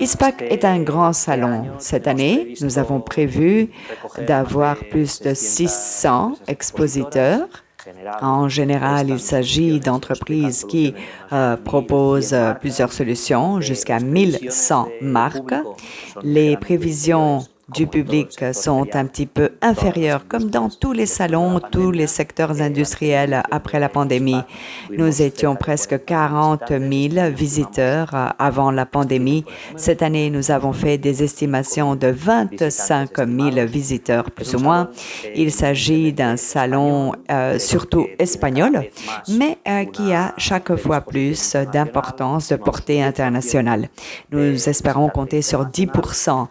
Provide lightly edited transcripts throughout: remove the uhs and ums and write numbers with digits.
ISPAC est un grand salon. Cette année, nous avons prévu d'avoir plus de 600 expositeurs. En général, il s'agit d'entreprises qui proposent plusieurs solutions, jusqu'à 1100 marques. Les prévisions du public sont un petit peu inférieures, comme dans tous les salons, tous les secteurs industriels après la pandémie. Nous étions presque 40 000 visiteurs avant la pandémie. Cette année, nous avons fait des estimations de 25 000 visiteurs, plus ou moins. Il s'agit d'un salon surtout espagnol, mais qui a chaque fois plus d'importance, de portée internationale. Nous espérons compter sur 10%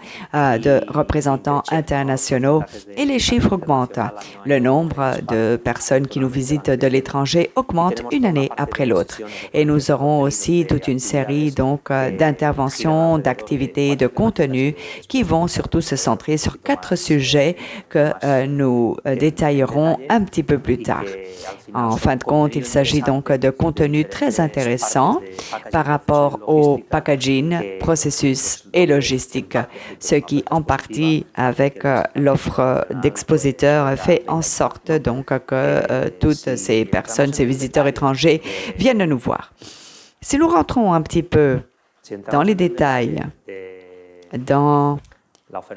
de représentants internationaux et les chiffres augmentent. Le nombre de personnes qui nous visitent de l'étranger augmente une année après l'autre. Et nous aurons aussi toute une série d'interventions, d'activités, de contenus qui vont surtout se centrer sur 4 sujets que nous détaillerons un petit peu plus tard. En fin de compte, il s'agit donc de contenus très intéressants par rapport au packaging, processus et logistique, ce qui en partie avec l'offre d'expositeurs fait en sorte donc que toutes ces personnes, ces visiteurs étrangers viennent nous voir. Si nous rentrons un petit peu dans les détails, dans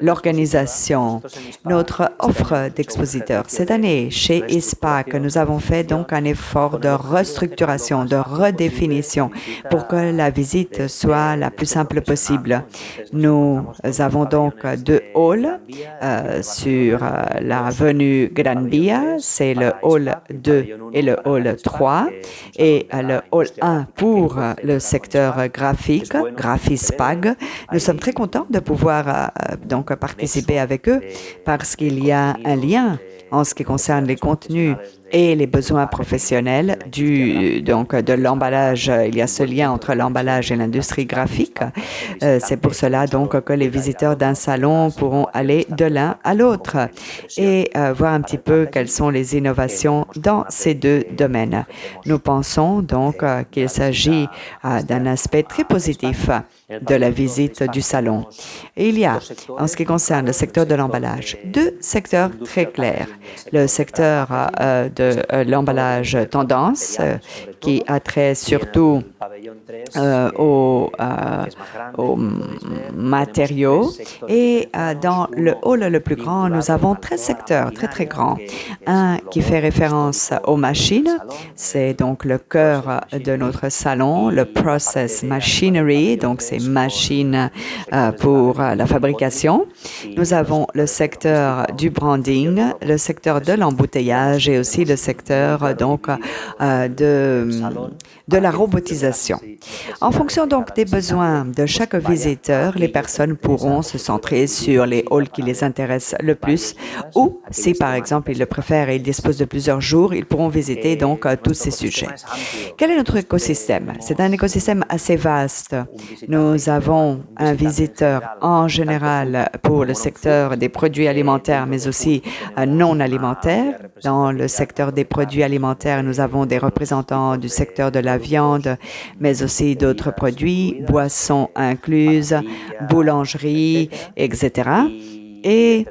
l'organisation, notre offre d'expositeurs. Cette année, chez ISPAC, nous avons fait donc un effort de restructuration, de redéfinition pour que la visite soit la plus simple possible. Nous avons donc 2 halls sur l'avenue Gran Via, c'est le hall 2 et le hall 3, et le hall 1 pour le secteur graphique, Graphispag. Nous sommes très contents de pouvoir donc participer avec eux parce qu'il y a un lien en ce qui concerne les contenus et les besoins professionnels de l'emballage. Il y a ce lien entre l'emballage et l'industrie graphique. C'est pour cela donc que les visiteurs d'un salon pourront aller de l'un à l'autre et voir un petit peu quelles sont les innovations dans ces 2 domaines. Nous pensons donc qu'il s'agit d'un aspect très positif de la visite du salon. Et il y a, en ce qui concerne le secteur de l'emballage, 2 secteurs très clairs. Le secteur de l'emballage tendance, qui a trait surtout aux matériaux. Et dans le hall le plus grand, nous avons 13 secteurs très, très grands. Un qui fait référence aux machines, c'est donc le cœur de notre salon, le Process Machinery, donc c'est machines pour la fabrication. Nous avons le secteur du branding, le secteur de l'embouteillage et aussi le secteur donc de la robotisation. En fonction donc des besoins de chaque visiteur, les personnes pourront se centrer sur les halls qui les intéressent le plus ou, si par exemple ils le préfèrent et ils disposent de plusieurs jours, ils pourront visiter donc tous ces sujets. Quel est notre écosystème? C'est un écosystème assez vaste. Nous avons un visiteur en général pour le secteur des produits alimentaires, mais aussi non alimentaires. Dans le secteur des produits alimentaires, nous avons des représentants du secteur de la viande, mais aussi d'autres produits, boissons incluses, boulangerie, etc. Et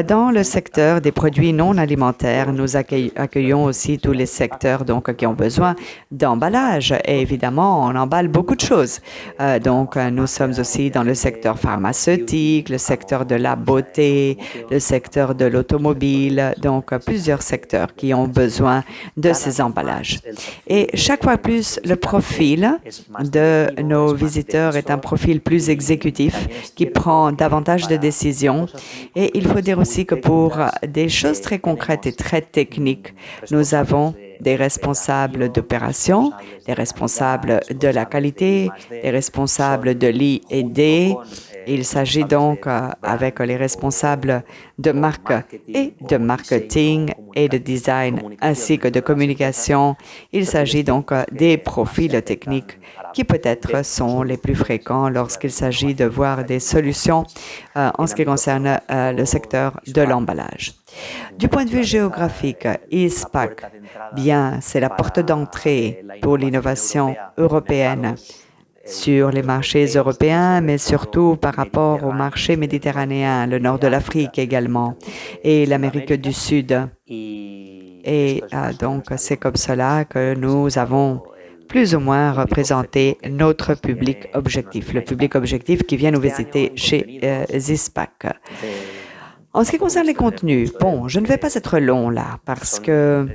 dans le secteur des produits non alimentaires, nous accueillons aussi tous les secteurs donc, qui ont besoin d'emballage. Et évidemment, on emballe beaucoup de choses. Nous sommes aussi dans le secteur pharmaceutique, le secteur de la beauté, le secteur de l'automobile, donc plusieurs secteurs qui ont besoin de ces emballages. Et chaque fois plus, le profil de nos visiteurs est un profil plus exécutif qui prend davantage de décisions. Et il faut dire aussi que pour des choses très concrètes et très techniques, nous avons des responsables d'opération, des responsables de la qualité, des responsables de l'I&D. Il s'agit donc avec les responsables de marque et de marketing et de design ainsi que de communication. Il s'agit donc des profils techniques qui peut-être sont les plus fréquents lorsqu'il s'agit de voir des solutions en ce qui concerne le secteur de l'emballage. Du point de vue géographique, ISPAC, bien, c'est la porte d'entrée pour l'innovation européenne sur les marchés européens, mais surtout par rapport au marché méditerranéen, le nord de l'Afrique également, et l'Amérique du Sud. Et donc, c'est comme cela que nous avons plus ou moins représenté notre public objectif, le public objectif qui vient nous visiter chez ZISPAC. En ce qui concerne les contenus, bon, je ne vais pas être long là parce que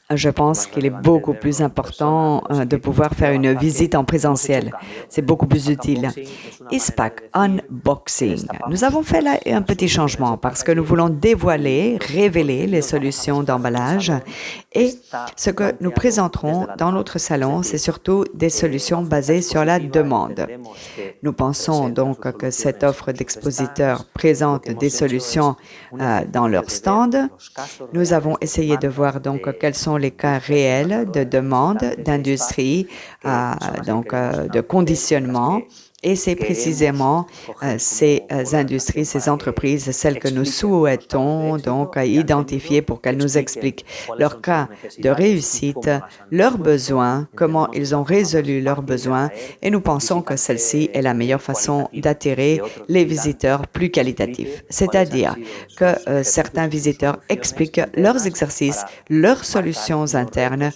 je pense qu'il est beaucoup plus important de pouvoir faire une visite en présentiel. C'est beaucoup plus utile. ISPAC Unboxing. Nous avons fait là un petit changement parce que nous voulons dévoiler, révéler les solutions d'emballage et ce que nous présenterons dans notre salon, c'est surtout des solutions basées sur la demande. Nous pensons donc que cette offre d'expositeurs présente des solutions dans leur stand. Nous avons essayé de voir donc quels sont les cas réels de demande d'industrie, de conditionnement. Et c'est précisément ces industries, ces entreprises, celles que nous souhaitons donc identifier pour qu'elles nous expliquent leur cas de réussite, leurs besoins, comment ils ont résolu leurs besoins. Et nous pensons que celle-ci est la meilleure façon d'attirer les visiteurs plus qualitatifs. C'est-à-dire que certains visiteurs expliquent leurs exercices, leurs solutions internes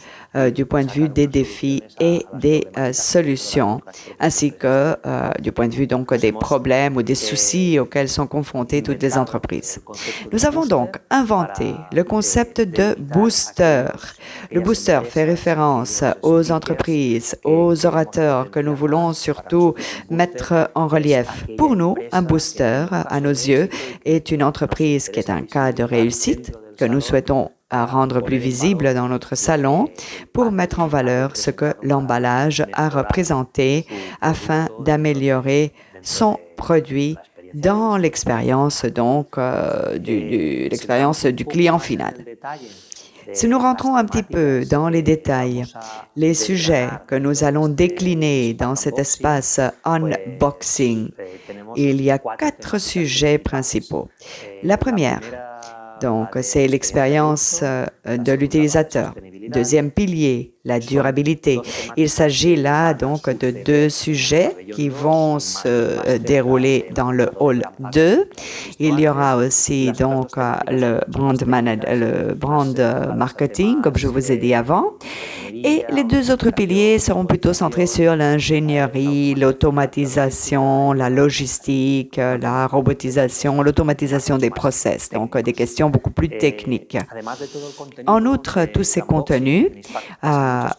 du point de vue des défis et des solutions, ainsi que du point de vue donc des problèmes ou des soucis auxquels sont confrontées toutes les entreprises. Nous avons donc inventé le concept de booster. Le booster fait référence aux entreprises, aux orateurs que nous voulons surtout mettre en relief. Pour nous, un booster, à nos yeux, est une entreprise qui est un cas de réussite que nous souhaitons rendre plus visible dans notre salon pour mettre en valeur ce que l'emballage a représenté afin d'améliorer son produit dans l'expérience donc l'expérience du client final. Si nous rentrons un petit peu dans les détails, les sujets que nous allons décliner dans cet espace unboxing, il y a 4 sujets principaux. La première, donc, c'est l'expérience de l'utilisateur. Deuxième pilier, la durabilité. Il s'agit là donc de 2 sujets qui vont se dérouler dans le hall 2. Il y aura aussi donc le brand marketing, comme je vous ai dit avant. Et les 2 autres piliers seront plutôt centrés sur l'ingénierie, l'automatisation, la logistique, la robotisation, l'automatisation des process, donc des questions beaucoup plus techniques. En outre, tous ces contenus,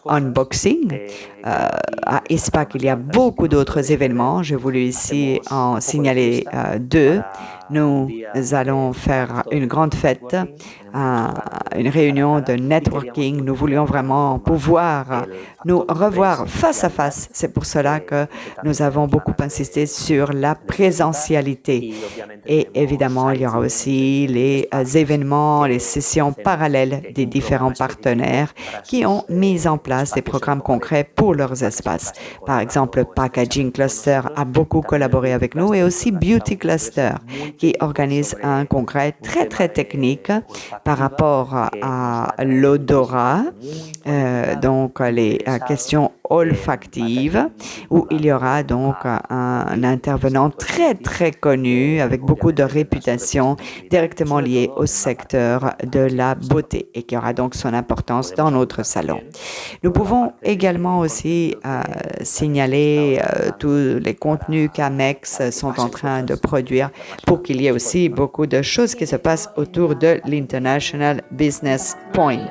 unboxing, à ISPAC, il y a beaucoup d'autres événements. J'ai voulu ici en signaler 2. Nous allons faire une grande fête, une réunion de networking. Nous voulions vraiment pouvoir nous revoir face à face. C'est pour cela que nous avons beaucoup insisté sur la présentialité. Et évidemment, il y aura aussi les événements, les sessions parallèles des différents partenaires qui ont mis en place des programmes concrets pour leurs espaces. Par exemple, Packaging Cluster a beaucoup collaboré avec nous et aussi Beauty Cluster qui organise un congrès très technique par rapport à l'odorat, donc les questions olfactives, où il y aura donc un intervenant très connu avec beaucoup de réputation directement lié au secteur de la beauté et qui aura donc son importance dans notre salon. Nous pouvons également aussi signaler tous les contenus qu'Amex sont en train de produire pour qu'il y ait aussi beaucoup de choses qui se passent autour de l'International Business Point.